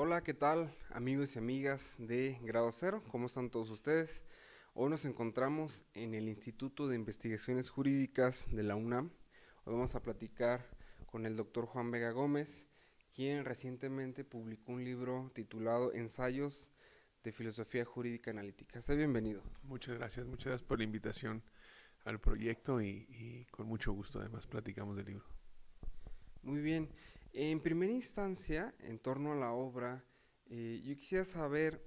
Hola, ¿qué tal amigos y amigas de Grado Cero? ¿Cómo están todos ustedes? Hoy nos encontramos en el Instituto de Investigaciones Jurídicas de la UNAM. Hoy vamos a platicar con el doctor Juan Vega Gómez, quien recientemente publicó un libro titulado Ensayos de Filosofía Jurídica Analítica. Sea bienvenido. Muchas gracias por la invitación al proyecto y con mucho gusto además platicamos del libro. Muy bien. En primera instancia, en torno a la obra, yo quisiera saber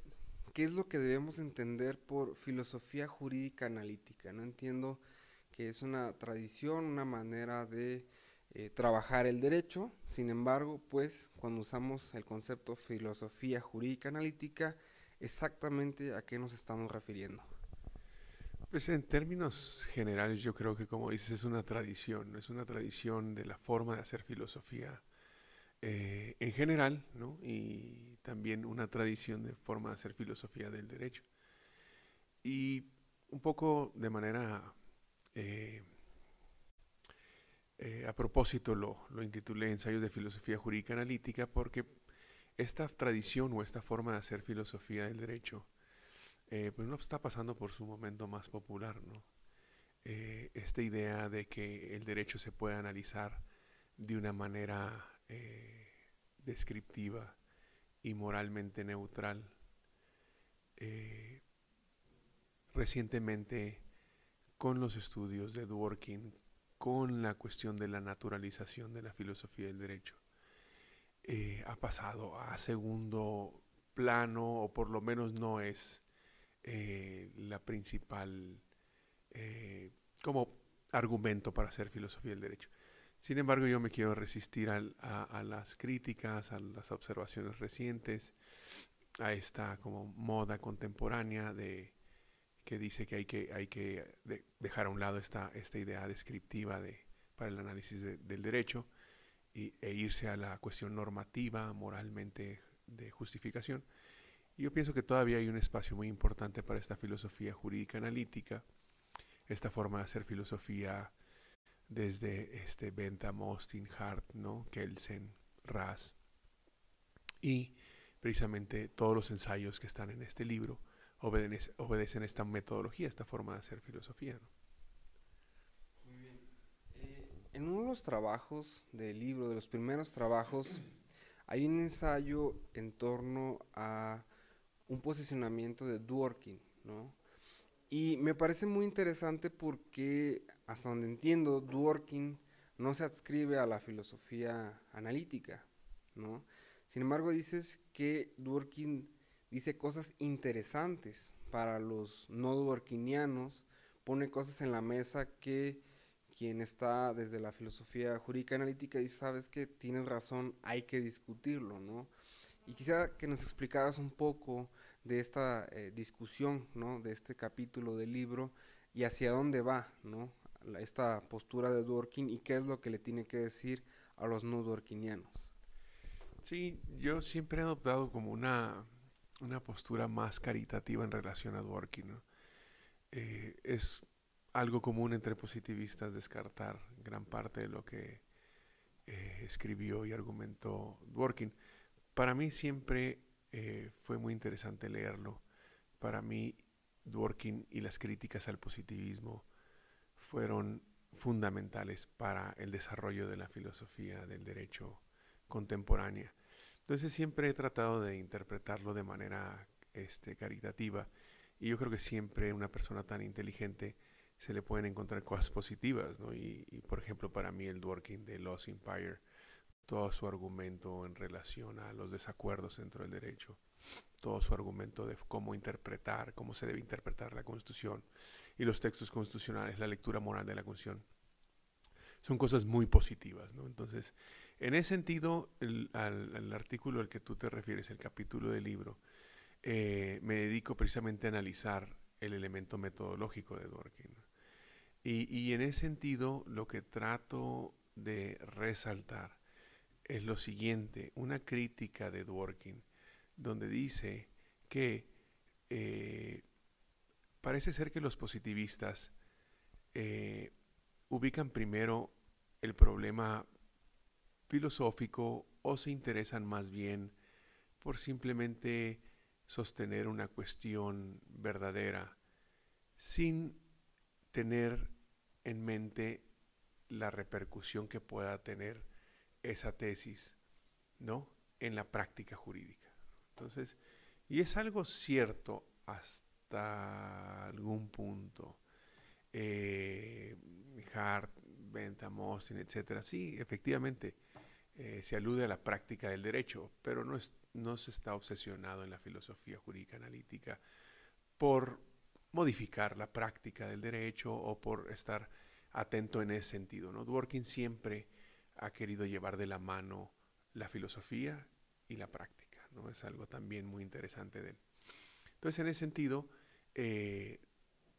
qué es lo que debemos entender por filosofía jurídica analítica. No entiendo que es una tradición, una manera de trabajar el derecho. Sin embargo, pues cuando usamos el concepto filosofía jurídica analítica, exactamente a qué nos estamos refiriendo. Pues en términos generales yo creo que como dices es una tradición de la forma de hacer filosofía en general, ¿no? Y también una tradición de forma de hacer filosofía del derecho. Y un poco de manera eh, a propósito lo intitulé Ensayos de Filosofía Jurídica Analítica porque esta tradición o esta forma de hacer filosofía del derecho pues no está pasando por su momento más popular, ¿no? Esta idea de que el derecho se puede analizar de una manera descriptiva y moralmente neutral. Eh, Recientemente, con los estudios de Dworkin, con la cuestión de la naturalización de la filosofía del derecho, ha pasado a segundo plano, o por lo menos no es la principal eh, como argumento para hacer filosofía del derecho. Sin embargo, yo me quiero resistir a las críticas, a las observaciones recientes, a esta como moda contemporánea que dice que dejar a un lado esta idea descriptiva para el análisis del derecho e irse a la cuestión normativa, moralmente de justificación. Y yo pienso que todavía hay un espacio muy importante para esta filosofía jurídica analítica, esta forma de hacer filosofía desde Bentham, Austin, Hart, ¿no? Kelsen, Raz, y precisamente todos los ensayos que están en este libro obedecen esta metodología, esta forma de hacer filosofía, ¿no? Muy bien. En uno de los trabajos del libro, de los primeros trabajos, hay un ensayo en torno a un posicionamiento de Dworkin, ¿no? Y me parece muy interesante porque, hasta donde entiendo, Dworkin no se adscribe a la filosofía analítica, ¿no? Sin embargo, dices que Dworkin dice cosas interesantes para los no dworkinianos, pone cosas en la mesa que quien está desde la filosofía jurídica analítica dice, sabes que tienes razón, hay que discutirlo, ¿no? Y quisiera que nos explicaras un poco de esta discusión, ¿no? De este capítulo del libro y hacia dónde va, ¿no? Esta postura de Dworkin y qué es lo que le tiene que decir a los no dworkinianos. Sí, yo siempre he adoptado como una postura más caritativa en relación a Dworkin, ¿no? Es algo común entre positivistas descartar gran parte de lo que escribió y argumentó Dworkin. Para mí siempre fue muy interesante leerlo. Para mí, Dworkin y las críticas al positivismo fueron fundamentales para el desarrollo de la filosofía del derecho contemporánea. Entonces siempre he tratado de interpretarlo de manera caritativa y yo creo que siempre una persona tan inteligente se le pueden encontrar cosas positivas, ¿no? Por ejemplo, para mí el Dworkin de Lost Empire, todo su argumento en relación a los desacuerdos dentro del derecho, todo su argumento de cómo interpretar, cómo se debe interpretar la Constitución y los textos constitucionales, la lectura moral de la Constitución, son cosas muy positivas, ¿no? Entonces, en ese sentido, al artículo al que tú te refieres, el capítulo del libro, me dedico precisamente a analizar el elemento metodológico de Dworkin. Y en ese sentido, lo que trato de resaltar es lo siguiente, una crítica de Dworkin, donde dice que eh, parece ser que los positivistas eh, ubican primero el problema filosófico o se interesan más bien por simplemente sostener una cuestión verdadera sin tener en mente la repercusión que pueda tener esa tesis, ¿no?, en la práctica jurídica. Entonces, y es algo cierto hasta algún punto. Hart, Bentham, Austin, etcétera. Sí, efectivamente, se alude a la práctica del derecho, pero no se está obsesionado en la filosofía jurídica analítica por modificar la práctica del derecho o por estar atento en ese sentido, ¿no? Dworkin siempre ha querido llevar de la mano la filosofía y la práctica, ¿no? Es algo también muy interesante de él. Entonces, en ese sentido,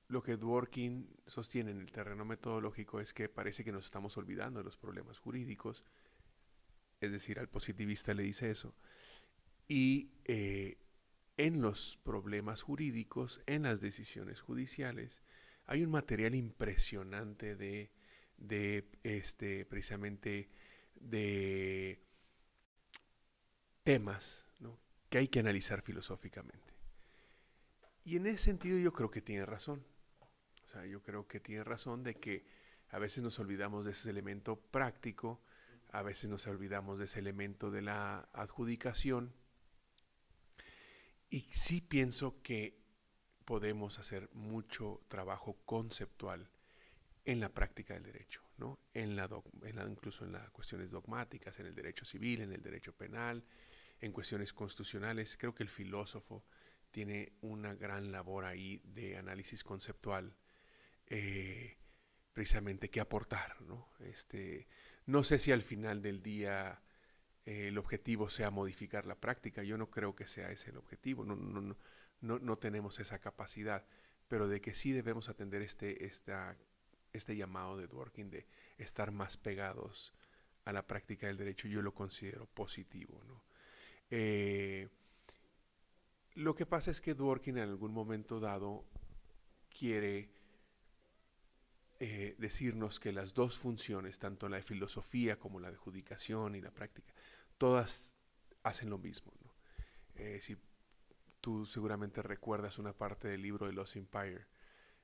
lo que Dworkin sostiene en el terreno metodológico es que parece que nos estamos olvidando de los problemas jurídicos, es decir, al positivista le dice eso, y en los problemas jurídicos, en las decisiones judiciales, hay un material impresionante precisamente de temas, ¿no?, que hay que analizar filosóficamente. Y en ese sentido yo creo que tiene razón. O sea, yo creo que tiene razón de que a veces nos olvidamos de ese elemento práctico, a veces nos olvidamos de ese elemento de la adjudicación. Y sí pienso que podemos hacer mucho trabajo conceptual en la práctica del derecho, ¿no? Incluso en las cuestiones dogmáticas, en el derecho civil, en el derecho penal, en cuestiones constitucionales. Creo que el filósofo tiene una gran labor ahí de análisis conceptual, precisamente que aportar, ¿no? No sé si al final del día el objetivo sea modificar la práctica. Yo no creo que sea ese el objetivo. No tenemos esa capacidad, pero de que sí debemos atender este llamado de Dworkin de estar más pegados a la práctica del derecho, yo lo considero positivo, ¿no? Lo que pasa es que Dworkin en algún momento dado quiere decirnos que las dos funciones, tanto la de filosofía como la de adjudicación y la práctica, todas hacen lo mismo, ¿no? Si tú seguramente recuerdas una parte del libro de Lost Empire,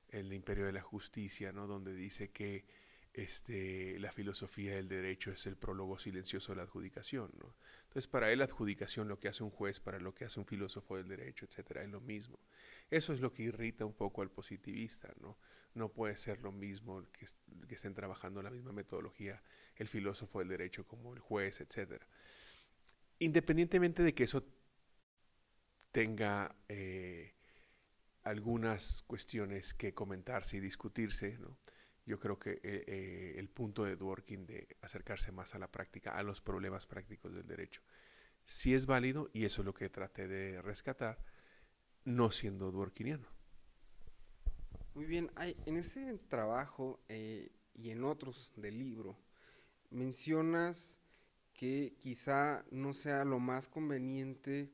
el Imperio de la Justicia, ¿no?, donde dice que la filosofía del derecho es el prólogo silencioso de la adjudicación, ¿no? Entonces, para él la adjudicación, lo que hace un juez, para lo que hace un filósofo del derecho, etcétera, es lo mismo. Eso es lo que irrita un poco al positivista, ¿no? No puede ser lo mismo que estén trabajando la misma metodología el filósofo del derecho como el juez, etcétera. Independientemente de que eso tenga algunas cuestiones que comentarse y discutirse, ¿no? Yo creo que el punto de Dworkin de acercarse más a la práctica, a los problemas prácticos del derecho, sí es válido, y eso es lo que traté de rescatar, no siendo dworkiniano. Muy bien, en ese trabajo y en otros del libro, mencionas que quizá no sea lo más conveniente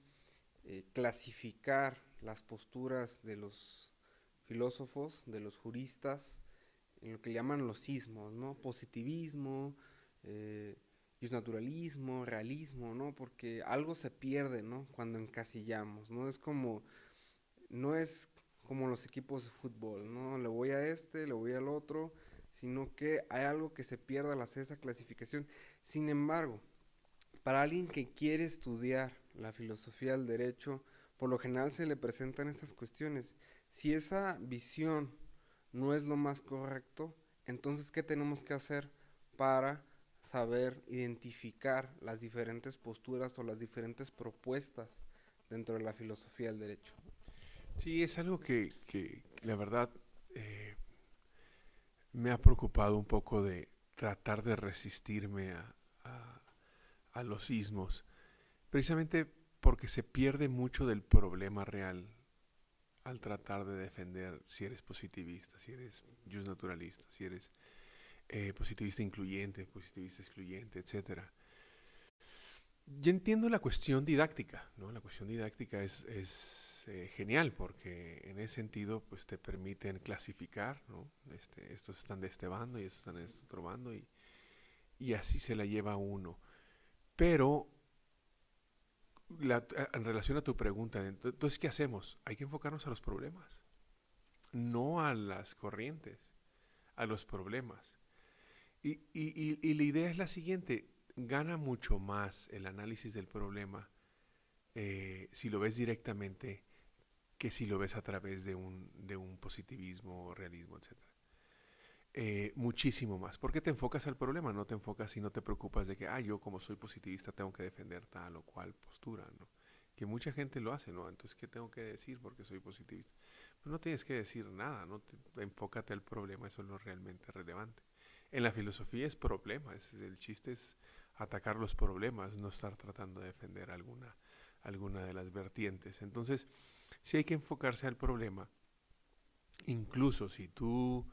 clasificar las posturas de los filósofos, de los juristas, en lo que llaman los ismos, ¿no? Positivismo, justnaturalismo, realismo, ¿no? Porque algo se pierde, ¿no?, cuando encasillamos, ¿no? No es como los equipos de fútbol, ¿no? Le voy a le voy al otro, sino que hay algo que se pierde al hacer esa clasificación. Sin embargo, para alguien que quiere estudiar la filosofía del derecho, por lo general se le presentan estas cuestiones. Si esa visión no es lo más correcto, entonces, ¿qué tenemos que hacer para saber identificar las diferentes posturas o las diferentes propuestas dentro de la filosofía del derecho? Sí, es algo que la verdad me ha preocupado un poco de tratar de resistirme a los ismos, precisamente porque se pierde mucho del problema real al tratar de defender si eres positivista, si eres justnaturalista, si eres positivista incluyente, positivista excluyente, etcétera. Yo entiendo la cuestión didáctica, ¿no? La cuestión didáctica es genial porque en ese sentido pues te permiten clasificar, ¿no? Estos están de este bando y estos están de este otro bando y así se la lleva uno. Pero En relación a tu pregunta, entonces, ¿qué hacemos? Hay que enfocarnos a los problemas, no a las corrientes, a los problemas. Y la idea es la siguiente, gana mucho más el análisis del problema si lo ves directamente que si lo ves a través de un positivismo, realismo, etcétera. Muchísimo más. ¿Por qué te enfocas al problema? No te enfocas y no te preocupas de que, yo como soy positivista tengo que defender tal o cual postura, ¿no? Que mucha gente lo hace, ¿no? Entonces, ¿qué tengo que decir porque soy positivista? Pues no tienes que decir nada, ¿no? Enfócate al problema, eso es lo realmente relevante. En la filosofía es problema, el chiste es atacar los problemas, no estar tratando de defender alguna de las vertientes. Entonces, sí hay que enfocarse al problema, incluso si tú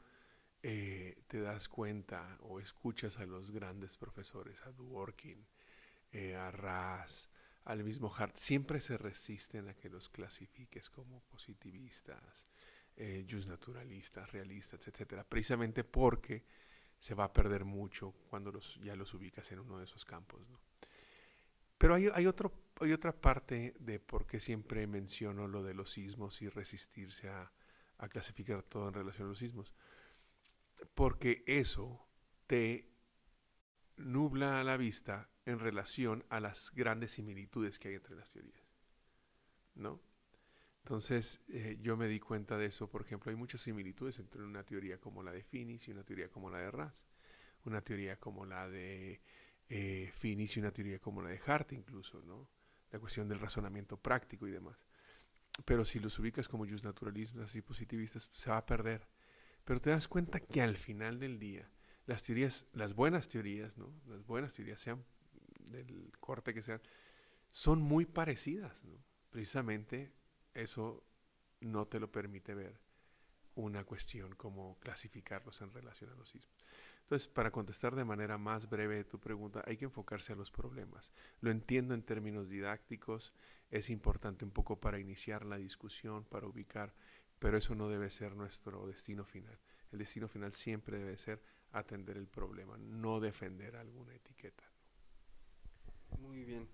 te das cuenta o escuchas a los grandes profesores, a Dworkin, a Raz, al mismo Hart, siempre se resisten a que los clasifiques como positivistas, justnaturalistas, realistas, etcétera, precisamente porque se va a perder mucho cuando ya los ubicas en uno de esos campos, ¿no? Pero hay otra parte de por qué siempre menciono lo de los sismos y resistirse a clasificar todo en relación a los sismos. Porque eso te nubla la vista en relación a las grandes similitudes que hay entre las teorías, ¿no? Entonces, yo me di cuenta de eso. Por ejemplo, hay muchas similitudes entre una teoría como la de Finis y una teoría como la de Raz, una teoría como la de Finis y una teoría como la de Hart incluso, ¿no? La cuestión del razonamiento práctico y demás. Pero si los ubicas como justnaturalistas y positivistas, se va a perder. Pero te das cuenta que al final del día, las teorías, las buenas teorías, ¿no? Las buenas teorías, sean del corte que sean, son muy parecidas, ¿no? Precisamente eso no te lo permite ver una cuestión como clasificarlos en relación a los sismos. Entonces, para contestar de manera más breve tu pregunta, hay que enfocarse a los problemas. Lo entiendo en términos didácticos, es importante un poco para iniciar la discusión, para ubicar, pero eso no debe ser nuestro destino final. El destino final siempre debe ser atender el problema, no defender alguna etiqueta. Muy bien.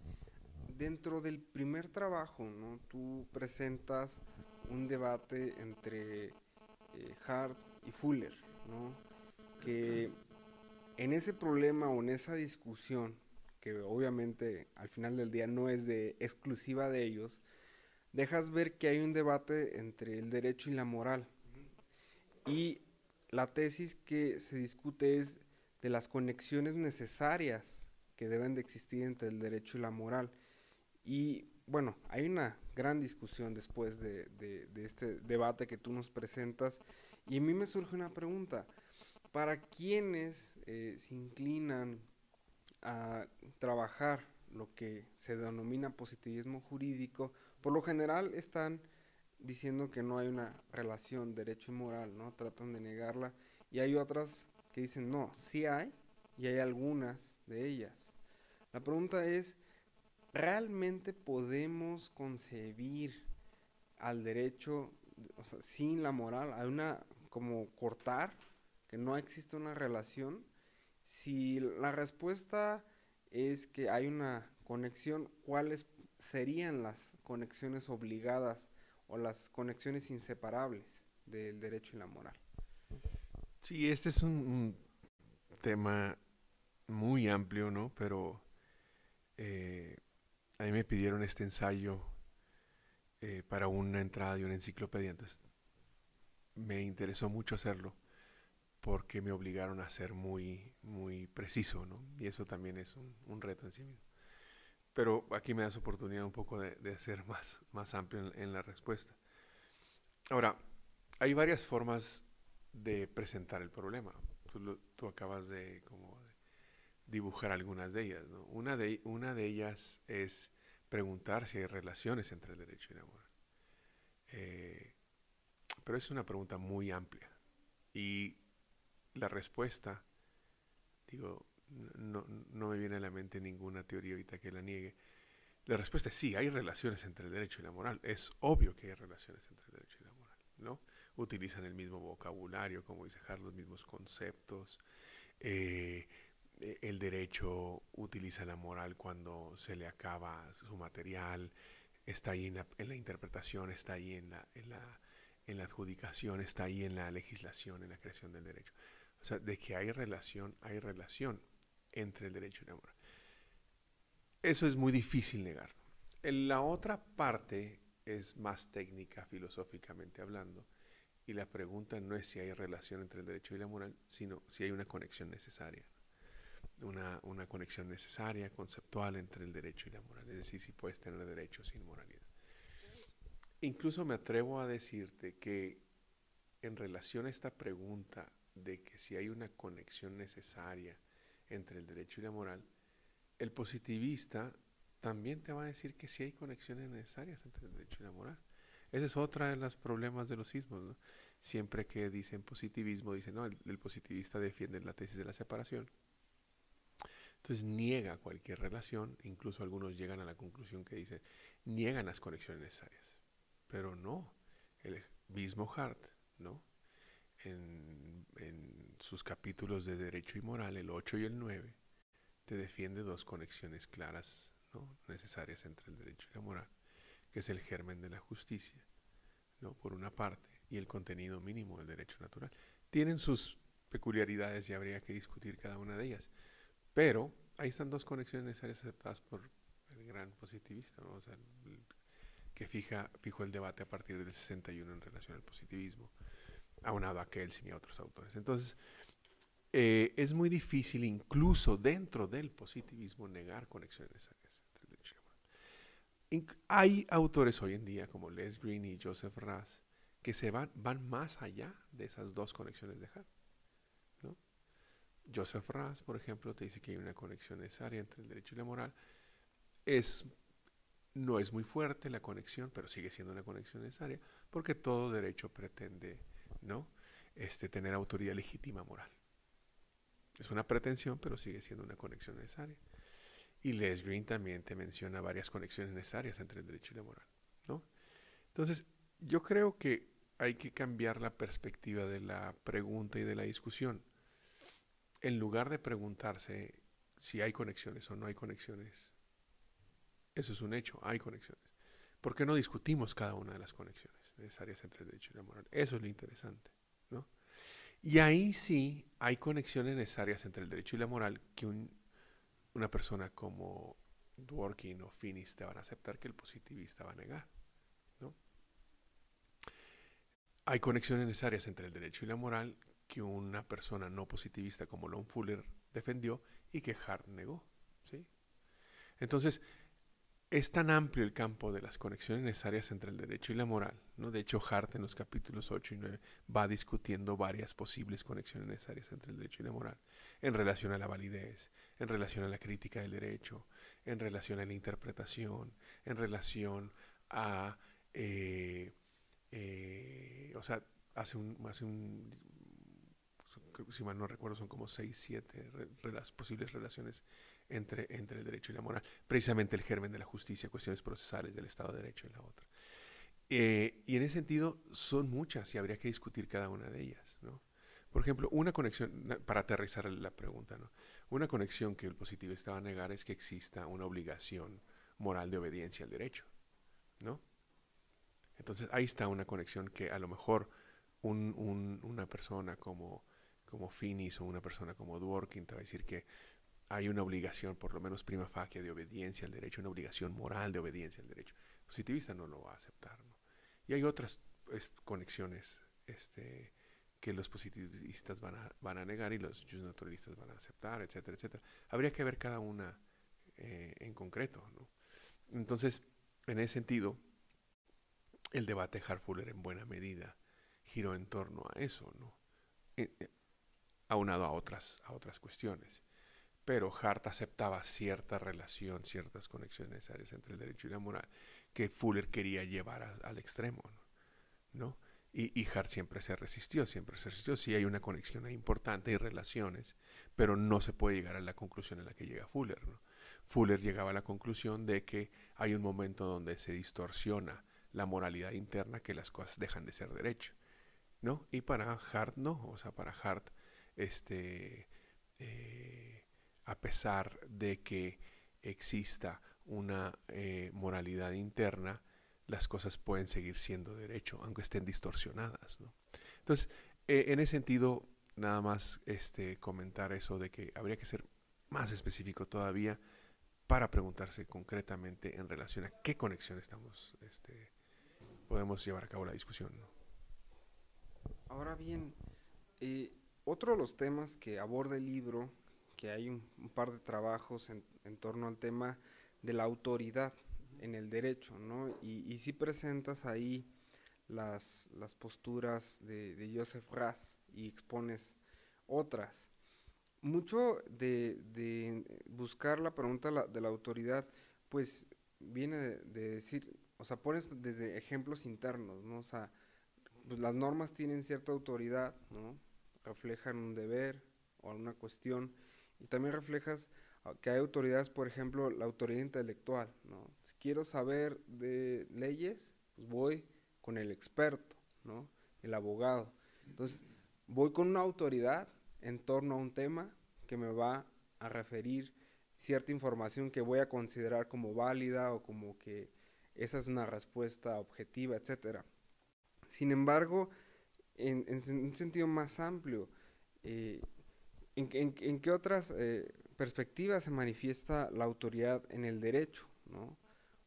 Dentro del primer trabajo, ¿no? Tú presentas un debate entre Hart y Fuller, ¿no? Que en ese problema o en esa discusión, que obviamente al final del día no es de exclusiva de ellos, dejas ver que hay un debate entre el derecho y la moral. Y la tesis que se discute es de las conexiones necesarias que deben de existir entre el derecho y la moral. Y bueno, hay una gran discusión después de este debate que tú nos presentas. Y a mí me surge una pregunta. Para quienes se inclinan a trabajar lo que se denomina positivismo jurídico, por lo general están diciendo que no hay una relación derecho y moral, ¿no? Tratan de negarla. Y hay otras que dicen, no, sí hay, y hay algunas de ellas. La pregunta es, ¿realmente podemos concebir al derecho, o sea, sin la moral? Hay una, como cortar, que no existe una relación. Si la respuesta es que hay una conexión, ¿cuáles serían las conexiones obligadas o las conexiones inseparables del derecho y la moral? Sí, este es un tema muy amplio, ¿no? Pero eh, a mí me pidieron este ensayo para una entrada de una enciclopedia, entonces me interesó mucho hacerlo porque me obligaron a ser muy preciso, ¿no? Y eso también es un reto en sí mismo. Pero aquí me das oportunidad un poco de ser más amplio en la respuesta. Ahora, hay varias formas de presentar el problema. Tú acabas de dibujar algunas de ellas, ¿no? Una de ellas es preguntar si hay relaciones entre el derecho y la moral. Pero es una pregunta muy amplia. Y la respuesta, digo, no me viene a la mente ninguna teoría ahorita que la niegue. La respuesta es sí, hay relaciones entre el derecho y la moral. Es obvio que hay relaciones entre el derecho y la moral, ¿no? Utilizan el mismo vocabulario, como dice Hart, los mismos conceptos. el derecho utiliza la moral cuando se le acaba su material, está ahí en la interpretación, está ahí en la adjudicación, está ahí en la legislación, en la creación del derecho. O sea, de que hay relación entre el derecho y la moral. Eso es muy difícil negar. La otra parte es más técnica, filosóficamente hablando, y la pregunta no es si hay relación entre el derecho y la moral, sino si hay una conexión necesaria. Una conexión necesaria, conceptual entre el derecho y la moral. Es decir, si puedes tener derecho sin moralidad. Incluso me atrevo a decirte que en relación a esta pregunta de que si hay una conexión necesaria entre el derecho y la moral, el positivista también te va a decir que sí hay conexiones necesarias entre el derecho y la moral. Ese es otro de los problemas de los sismos, ¿no? Siempre que dicen positivismo, dicen, no, el positivista defiende la tesis de la separación. Entonces niega cualquier relación, incluso algunos llegan a la conclusión que dicen, niegan las conexiones necesarias. Pero no, el mismo Hart, ¿no? En sus capítulos de Derecho y Moral, el 8 y el 9, te defiende dos conexiones claras, ¿no? Necesarias entre el derecho y la moral, que es el germen de la justicia, ¿no? Por una parte, y el contenido mínimo del derecho natural. Tienen sus peculiaridades y habría que discutir cada una de ellas. Pero ahí están dos conexiones necesarias aceptadas por el gran positivista, ¿no? O sea, que fijó el debate a partir del 61 en relación al positivismo, aunado a Kelsen y a otros autores. Entonces, es muy difícil, incluso dentro del positivismo, negar conexiones necesarias entre el derecho y la moral. Hay autores hoy en día, como Les Green y Joseph Raz, que van más allá de esas dos conexiones de Hart, ¿no? Joseph Raz, por ejemplo, te dice que hay una conexión necesaria entre el derecho y la moral. No es muy fuerte la conexión, pero sigue siendo una conexión necesaria, porque todo derecho pretende, ¿no? Tener autoridad legítima moral. Es una pretensión, pero sigue siendo una conexión necesaria. Y Les Green también te menciona varias conexiones necesarias entre el derecho y la moral, ¿no? Entonces, yo creo que hay que cambiar la perspectiva de la pregunta y de la discusión. En lugar de preguntarse si hay conexiones o no hay conexiones, eso es un hecho, hay conexiones. ¿Por qué no discutimos cada una de las conexiones necesarias entre el derecho y la moral? Eso es lo interesante, ¿no? Y ahí sí hay conexiones necesarias entre el derecho y la moral que una persona como Dworkin o Finis te van a aceptar que el positivista va a negar, ¿no? Hay conexiones necesarias entre el derecho y la moral que una persona no positivista como Lon Fuller defendió y que Hart negó, ¿sí? Entonces, es tan amplio el campo de las conexiones necesarias entre el derecho y la moral, ¿no? De hecho, Hart en los capítulos 8 y 9 va discutiendo varias posibles conexiones necesarias entre el derecho y la moral, en relación a la validez, en relación a la crítica del derecho, en relación a la interpretación, en relación a... o sea, si mal no recuerdo, son como 6, 7 posibles relaciones entre el derecho y la moral. Precisamente el germen de la justicia, cuestiones procesales del Estado de Derecho y la otra. Y en ese sentido son muchas y habría que discutir cada una de ellas, ¿no? Por ejemplo, una conexión, para aterrizar la pregunta, ¿no? Una conexión que el positivista va a negar es que exista una obligación moral de obediencia al derecho, ¿no? Entonces ahí está una conexión que a lo mejor una persona como Finis o una persona como Dworkin te va a decir que hay una obligación, por lo menos prima facie, de obediencia al derecho, una obligación moral de obediencia al derecho. El positivista no lo va a aceptar, ¿no? Y hay otras conexiones que los positivistas van a negar y los justnaturalistas van a aceptar, etcétera, etcétera. Habría que ver cada una en concreto, ¿no? Entonces, en ese sentido, el debate de Hart-Fuller en buena medida giró en torno a eso, ¿no? Aunado a otras cuestiones. Pero Hart aceptaba cierta relación, ciertas conexiones necesarias entre el derecho y la moral que Fuller quería llevar al extremo, ¿no? Y Hart siempre se resistió. Sí hay una conexión importante y relaciones, pero no se puede llegar a la conclusión en la que llega Fuller, ¿no? Fuller llegaba a la conclusión de que hay un momento donde se distorsiona la moralidad interna, que las cosas dejan de ser derecho, ¿no? Y para Hart no, o sea, para Hart, a pesar de que exista una moralidad interna, las cosas pueden seguir siendo derecho, aunque estén distorsionadas, ¿no? Entonces, en ese sentido, nada más comentar eso de que habría que ser más específico todavía para preguntarse concretamente en relación a qué conexión podemos llevar a cabo la discusión, ¿no? Ahora bien, otro de los temas que aborda el libro, que hay un par de trabajos en torno al tema de la autoridad en el derecho, ¿no? Y sí presentas ahí las posturas de Joseph Raz y expones otras. Mucho de buscar la pregunta de la autoridad, pues viene de decir, o sea, pones desde ejemplos internos, ¿no? O sea, pues las normas tienen cierta autoridad, ¿no? Reflejan un deber o alguna cuestión, y también reflejas que hay autoridades, por ejemplo, la autoridad intelectual, ¿no? Si quiero saber de leyes, pues voy con el experto, ¿no? El abogado. Entonces, voy con una autoridad en torno a un tema que me va a referir cierta información que voy a considerar como válida o como que esa es una respuesta objetiva, etcétera. Sin embargo, en un sentido más amplio, eh, ¿en qué otras perspectivas se manifiesta la autoridad en el derecho, ¿no?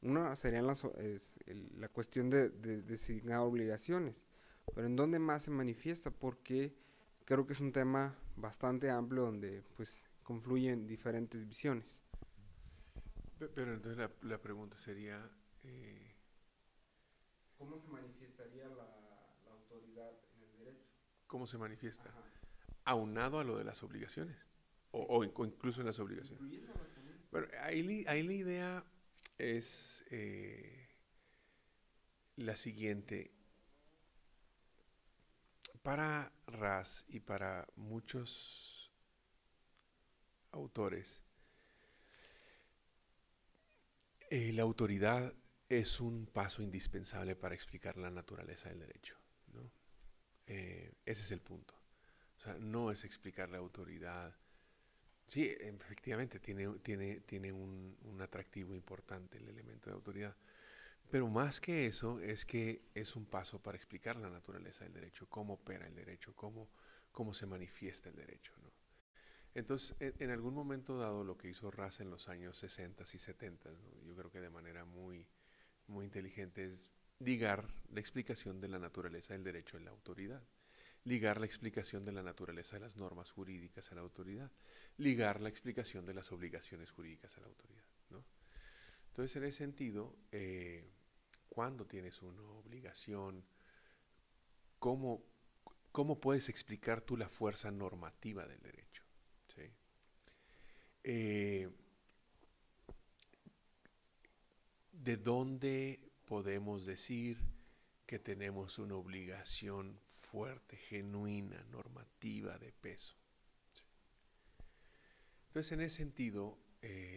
Una sería la cuestión de designar obligaciones, pero ¿en dónde más se manifiesta? Porque creo que es un tema bastante amplio donde pues confluyen diferentes visiones. Pero entonces la pregunta sería, ¿Cómo se manifestaría la autoridad en el derecho? ¿cómo se manifiesta? Ajá. Aunado a lo de las obligaciones, Sí. o incluso en las obligaciones. Incluyéndolas también. Bueno, ahí la idea es la siguiente. Para Raz y para muchos autores, la autoridad es un paso indispensable para explicar la naturaleza del derecho, ¿no? Ese es el punto. O sea, no es explicar la autoridad. Sí, efectivamente, tiene un atractivo importante el elemento de autoridad. Pero más que eso, es que es un paso para explicar la naturaleza del derecho, cómo opera el derecho, cómo se manifiesta el derecho, ¿no? Entonces, en algún momento dado, lo que hizo Raz en los años 60 y 70, ¿no? Yo creo que de manera muy inteligente, es ligar la explicación de la naturaleza del derecho en la autoridad, ligar la explicación de la naturaleza de las normas jurídicas a la autoridad, ligar la explicación de las obligaciones jurídicas a la autoridad, ¿no? Entonces, en ese sentido, cuando tienes una obligación, ¿cómo, cómo puedes explicar tú la fuerza normativa del derecho? ¿Sí? Eh, ¿De dónde podemos decir que tenemos una obligación fuerte, genuina, normativa, de peso? ¿Sí? Entonces, en ese sentido,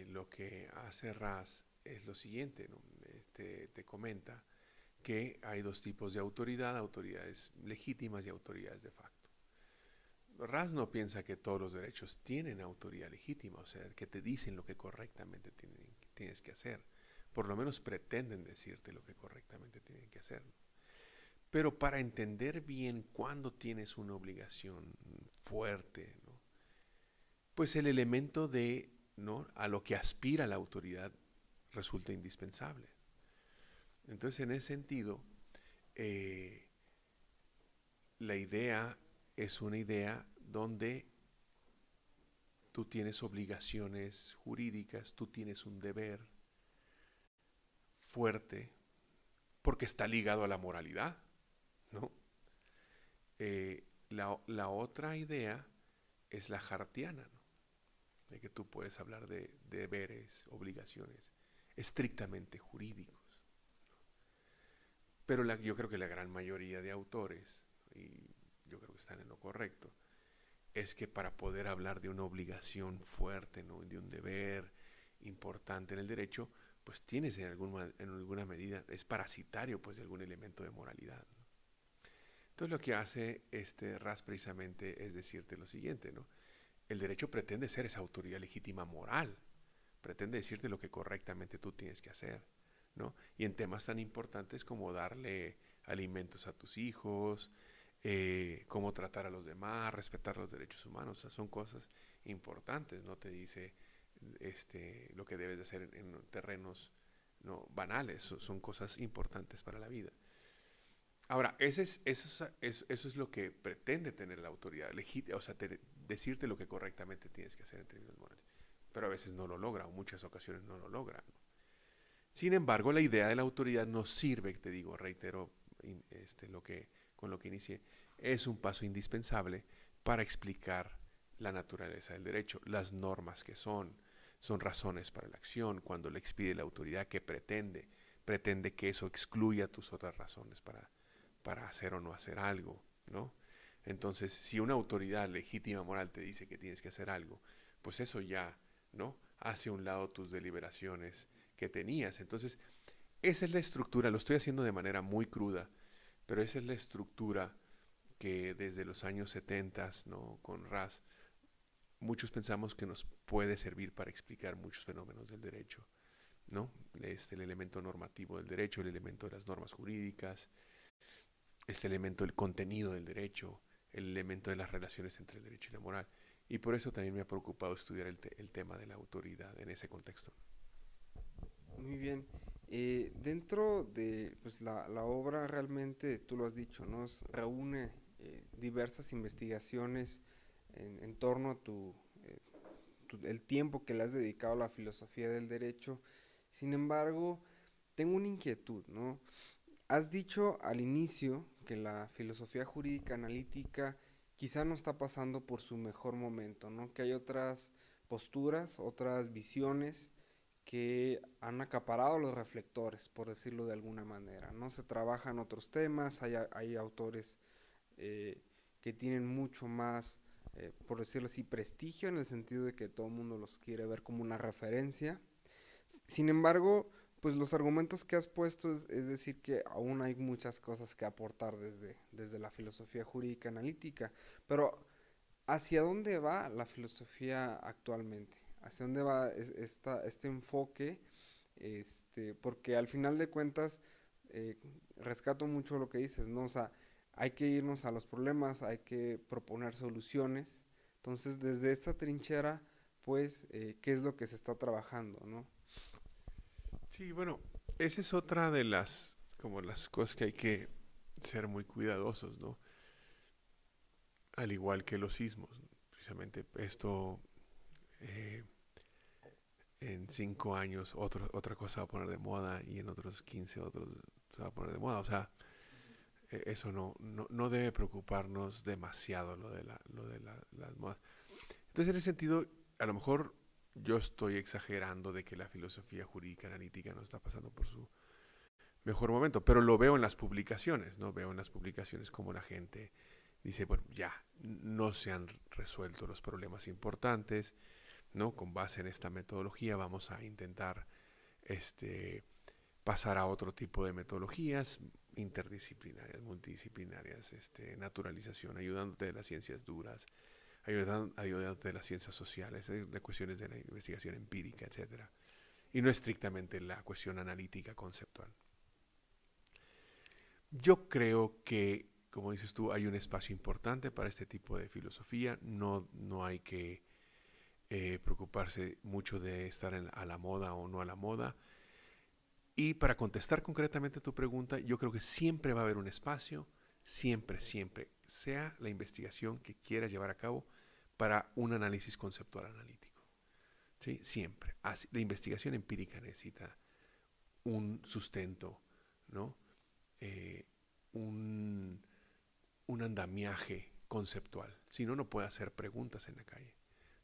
lo que hace Raz es lo siguiente, ¿no? Te comenta que hay dos tipos de autoridad, autoridades legítimas y autoridades de facto. Raz no piensa que todos los derechos tienen autoridad legítima, o sea, que te dicen lo que correctamente tienes que hacer. Por lo menos pretenden decirte lo que correctamente tienen que hacer. Pero para entender bien cuándo tienes una obligación fuerte, ¿no? Pues el elemento de, ¿no?, a lo que aspira la autoridad resulta indispensable. Entonces, en ese sentido, la idea es una idea donde tú tienes obligaciones jurídicas, tú tienes un deber fuerte, porque está ligado a la moralidad, ¿no? La otra idea es la hartiana, ¿no?, de que tú puedes hablar de deberes, obligaciones estrictamente jurídicos. Pero yo creo que la gran mayoría de autores, y yo creo que están en lo correcto, es que para poder hablar de una obligación fuerte, ¿no?, de un deber importante en el derecho, pues tienes en alguna medida, es parasitario pues de algún elemento de moralidad, ¿no? Entonces lo que hace Raz precisamente es decirte lo siguiente, ¿no? el derecho pretende ser esa autoridad legítima moral, pretende decirte lo que correctamente tú tienes que hacer, ¿no? Y en temas tan importantes como darle alimentos a tus hijos, cómo tratar a los demás, respetar los derechos humanos, o sea, son cosas importantes, no te dice lo que debes de hacer en terrenos no banales, son cosas importantes para la vida. Ahora, eso es lo que pretende tener la autoridad legítima, o sea, decirte lo que correctamente tienes que hacer en términos morales. Pero a veces no lo logra, o muchas ocasiones no lo logra, ¿no? Sin embargo, la idea de la autoridad nos sirve, te digo, reitero con lo que inicié, es un paso indispensable para explicar la naturaleza del derecho, las normas que son razones para la acción, cuando le expide la autoridad que pretende que eso excluya tus otras razones para hacer o no hacer algo, ¿no? Entonces, si una autoridad legítima moral te dice que tienes que hacer algo, pues eso ya, ¿no? Hace a un lado tus deliberaciones que tenías. Entonces, esa es la estructura, lo estoy haciendo de manera muy cruda, pero esa es la estructura que desde los años 70, ¿no? Con Raz, muchos pensamos que nos puede servir para explicar muchos fenómenos del derecho, ¿no? El elemento normativo del derecho, el elemento de las normas jurídicas, este elemento del contenido del derecho, el elemento de las relaciones entre el derecho y la moral. Y por eso también me ha preocupado estudiar el tema de la autoridad en ese contexto. Muy bien. Dentro de pues, la obra realmente, tú lo has dicho, ¿no? Reúne diversas investigaciones en torno a el tiempo que le has dedicado a la filosofía del derecho. Sin embargo, tengo una inquietud, ¿no? Has dicho al inicio que la filosofía jurídica analítica quizá no está pasando por su mejor momento, ¿no? Que hay otras posturas, otras visiones que han acaparado los reflectores, por decirlo de alguna manera. No se trabajan otros temas, hay autores que tienen mucho más, por decirlo así, prestigio, en el sentido de que todo el mundo los quiere ver como una referencia. Sin embargo, pues los argumentos que has puesto es decir que aún hay muchas cosas que aportar desde la filosofía jurídica analítica, pero ¿hacia dónde va la filosofía actualmente? ¿Hacia dónde va este enfoque? Porque al final de cuentas, rescato mucho lo que dices, ¿no? O sea, hay que irnos a los problemas, hay que proponer soluciones. Entonces, desde esta trinchera, pues, ¿qué es lo que se está trabajando, no? Sí, bueno, esa es otra de como las cosas que hay que ser muy cuidadosos, ¿no? Al igual que los sismos. Precisamente esto, eh, en 5 años otra cosa va a poner de moda y en otros 15 otros se va a poner de moda. O sea, eso no debe preocuparnos demasiado lo de las modas. Entonces, en ese sentido, a lo mejor yo estoy exagerando de que la filosofía jurídica analítica no está pasando por su mejor momento, pero lo veo en las publicaciones, ¿no? Veo en las publicaciones como la gente dice, bueno, ya, no se han resuelto los problemas importantes, ¿no? Con base en esta metodología vamos a intentar pasar a otro tipo de metodologías interdisciplinarias, multidisciplinarias, naturalización, ayudándote de las ciencias duras, ayudándote de las ciencias sociales, de cuestiones de la investigación empírica, etcétera, y no estrictamente la cuestión analítica conceptual. Yo creo que, como dices tú, hay un espacio importante para este tipo de filosofía. No hay que preocuparse mucho de estar a la moda o no a la moda. Y para contestar concretamente a tu pregunta, yo creo que siempre va a haber un espacio, siempre, sea la investigación que quieras llevar a cabo para un análisis conceptual analítico. ¿Sí? Siempre. La investigación empírica necesita un sustento, ¿no? Un andamiaje conceptual. Si no, no puede hacer preguntas en la calle,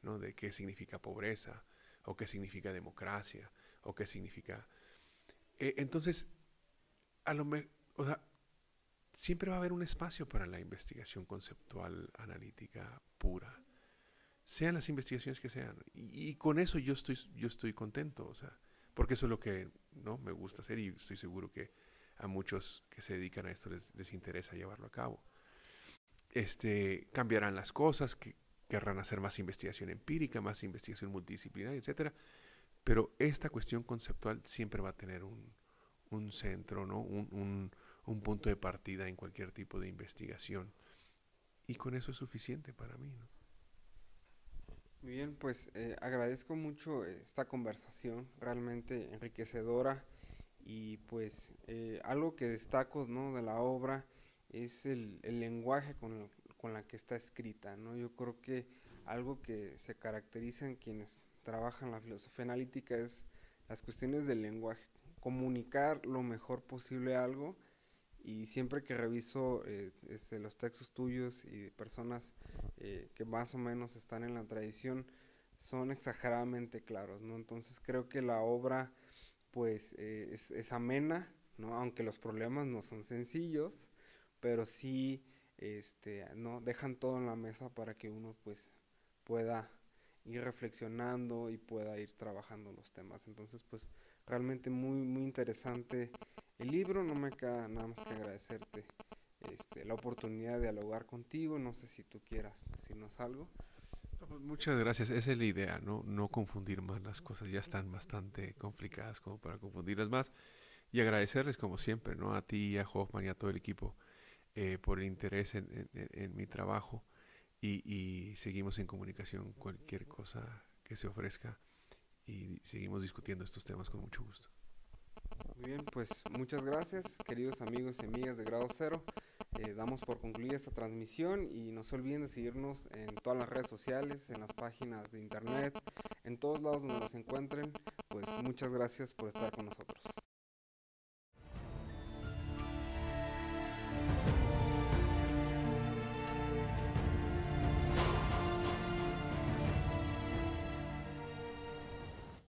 ¿no? De qué significa pobreza, o qué significa democracia, o qué significa... entonces, o sea, siempre va a haber un espacio para la investigación conceptual analítica pura, sean las investigaciones que sean. Y con eso yo estoy contento, o sea, porque eso es lo que no me gusta hacer y estoy seguro que a muchos que se dedican a esto les interesa llevarlo a cabo. Cambiarán las cosas, que querrán hacer más investigación empírica, más investigación multidisciplinaria, etcétera. Pero esta cuestión conceptual siempre va a tener un centro, ¿no? Un punto de partida en cualquier tipo de investigación. Y con eso es suficiente para mí, ¿no? Muy bien, pues agradezco mucho esta conversación, realmente enriquecedora y pues algo que destaco, ¿no?, de la obra es el lenguaje con la que está escrita, ¿no? Yo creo que algo que se caracteriza en quienes trabajan la filosofía analítica es las cuestiones del lenguaje, comunicar lo mejor posible algo y siempre que reviso los textos tuyos y de personas que más o menos están en la tradición, son exageradamente claros, ¿no? Entonces creo que la obra pues es amena, ¿no? Aunque los problemas no son sencillos, pero sí no dejan todo en la mesa para que uno pues pueda ir reflexionando y pueda ir trabajando los temas. Entonces pues realmente muy interesante el libro. No me queda nada más que agradecerte la oportunidad de dialogar contigo. No sé si tú quieras decirnos algo. No, pues muchas gracias. Esa es la idea, ¿no? No confundir más las cosas. Ya están bastante complicadas como para confundirlas más. Y agradecerles como siempre, ¿no? A ti, a Hoffman y a todo el equipo por el interés en mi trabajo. Y seguimos en comunicación cualquier cosa que se ofrezca. Y seguimos discutiendo estos temas con mucho gusto. Muy bien, pues muchas gracias, queridos amigos y amigas de Grado Cero. Damos por concluida esta transmisión y no se olviden de seguirnos en todas las redes sociales, en las páginas de internet, en todos lados donde nos encuentren. Pues muchas gracias por estar con nosotros.